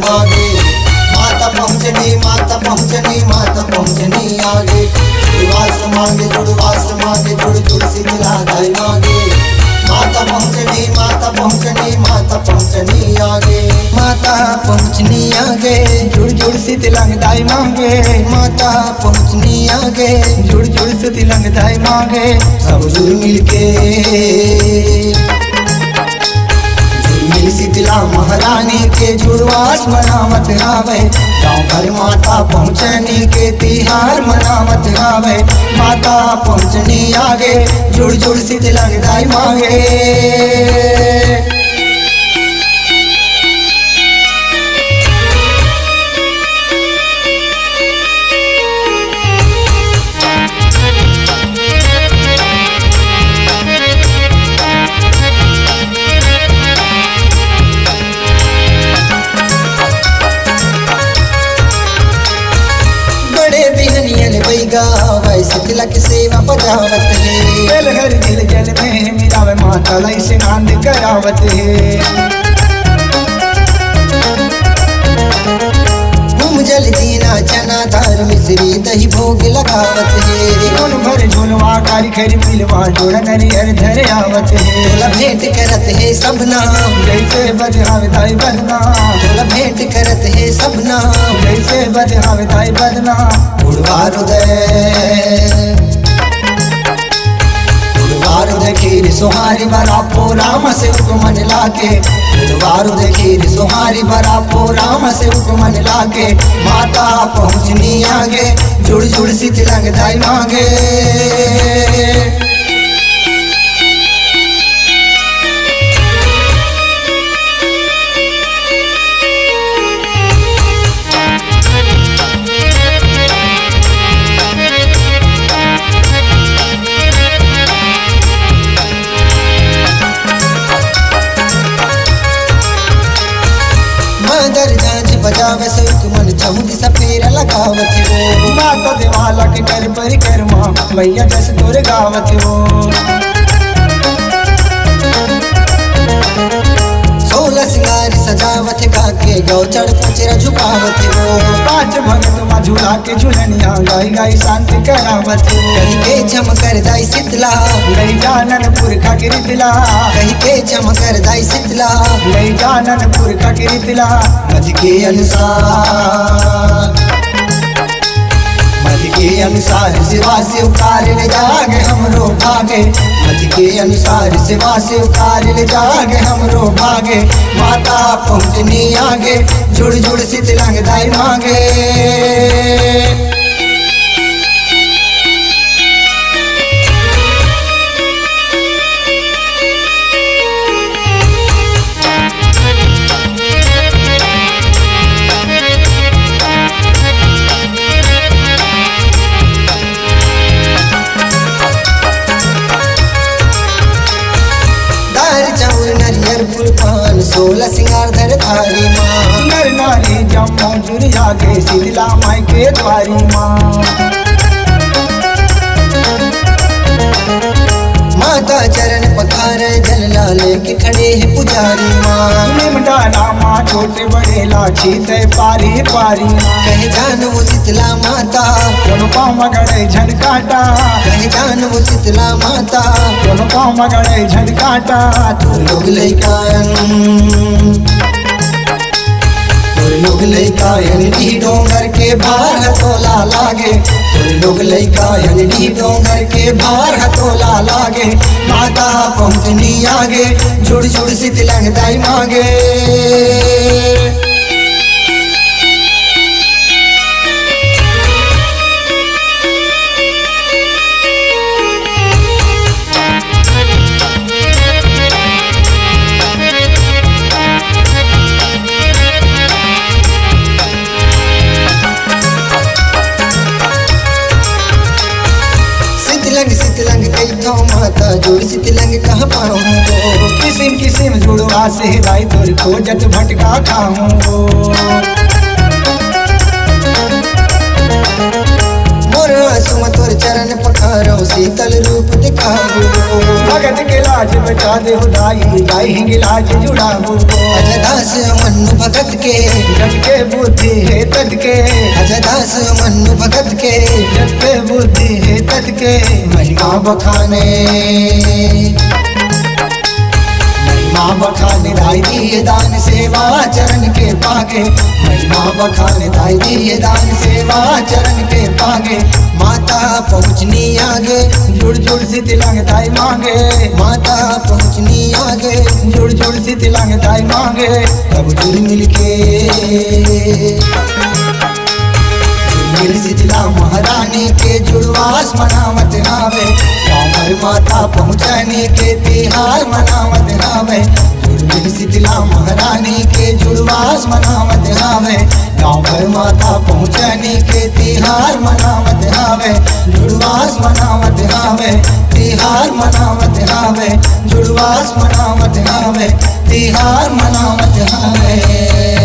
मांगे। माता पहुँचनी माता पहुँचनी माता पहुँचनी आगे। जुड़वास मांगे जुड़वास मांगे जुड़ जुड़ शीतला दाई मांगे। माता पहुँचनी माता पहुँचनी माता पहुँचनी आगे। माता पहुँचनी आगे जुड़ जुड़ शीतला दाई मांगे। माता पहुँचनी आगे जुड़ जुड़ शीतला दाई मांगे। सब जुड़ मिलके शीतला महारानी के जुड़वास मनावत आवे। गाँव भर माता पहुँचनी के तिहार मनावत आवे। माता पहुँचनी आगे जुड़ जुड़ शीतला दाई मांगे। शीतला की सेवा बजावत है। जल हर दिल जल में मिलावे माता लाई स्नान करावत है। घूम जल जीना चना दाल मिश्री दही भोग लगावत है। झोल भर झोलवा कारी खरी मिलवा जोड़ नरियर धर आवत है। तोला भेंट करत है सबना जैसे बजावे दाई बदना। तोला भेंट करत है सबना जैसे बजावे दाई बदना। उड़वार खीर सोहारी बरा राम से उपमन लाके। उड़वार खीर सोहारी बरा राम से उपमन लाके। माता पहुँचनी आगे जुड़ जुड़ शीतला दाई मांगे। मदर जांच बजावे सुख मन चौंदी सपेरा लगावत हो। माता देवाला के कर परिक्रमा मैया जस तोर गावत हो। 16 सिंगार सजावत गाके गौ चढ़ पचरा झुकावत हो। 5 भगत मा झूला के झुलनिया गाई गाई शांति करावत हो। कहीं के चमकर दाई शीतला गई जाननपुर का गिरितला। कहीं के चमकर दाई शीतला गई जाननपुर का गिरितला। मध के अनुसार सेवा से कार्य जागे हमरो भागे। मध के अनुसार सेवा से कार्य जागे हमरो भागे। माता पहुँचनी आगे जुड़ जुड़ शीतला दाई मांगे। फूल पान 16 सिंगार धर थारी माँ। नर नारी जम्मो जुड़ जागे शीतला माई के द्वारी माँ। माता चरण पखार जल लाले के खड़े है पुजारी माँ। निमडाला माँ छोटे बड़े लाछी तय पारी पारी माँ। कहे जान वो शीतला माता दोनों पाँव मगड़े झनकाटा। कहे जान वो शीतला माता दोनों पाँव मगड़े झनकाटा। तोर लोग लइकायन डी डोंगर के भार हथोला लागे। तोर लोग लइकायन डी डोंगर के भार हथोला लागे। माता पहुँचनी आगे जुड़ जुड़ शीतला दाई मांगे। शीतलंग कैथो माता जोड़ शीतलंग कहाँ पाऊँ। किसिम किसिम जुड़वा से दाई तोर खोजत भटका खाऊँ। मोर सुम तोर चरण पखारो कबो शीतल रूप दिखाओ। भगत के लाज बचा दे दाई गाई हिंग लाज जुड़ाओ। अजदास मनु भगत के जट के बुद्धि है तट के अजदास मनु भगत के जट के बुद्धि है तट के महिमा बखाने महिमा बखाने दाई दिए दान सेवा चरण के पागे। महिमा बखाने दाई दिए दान सेवा चरण के पागे। माता पहुँचनी आगे जुड़ जुड़ सी तिलंग दाई मांगे। माता पहुँचनी आगे जुड़ जुड़ सी तिलंग दाई मांगे। तब जुड़ मिल के मिल शीतला महारानी के जुड़वास मनावत आवे। गाँव भर माता पहुँचने के तिहार मनावत आवे। जुड़ शीतला महारानी के जुड़वास मनावत आवे। गाँव भर माता पहुँचने के तिहार मनावत आवे। जुड़वास मनावत आवे तिहार मनावत आवे। जुड़वास मनावत आवे तिहार मनावत आवे।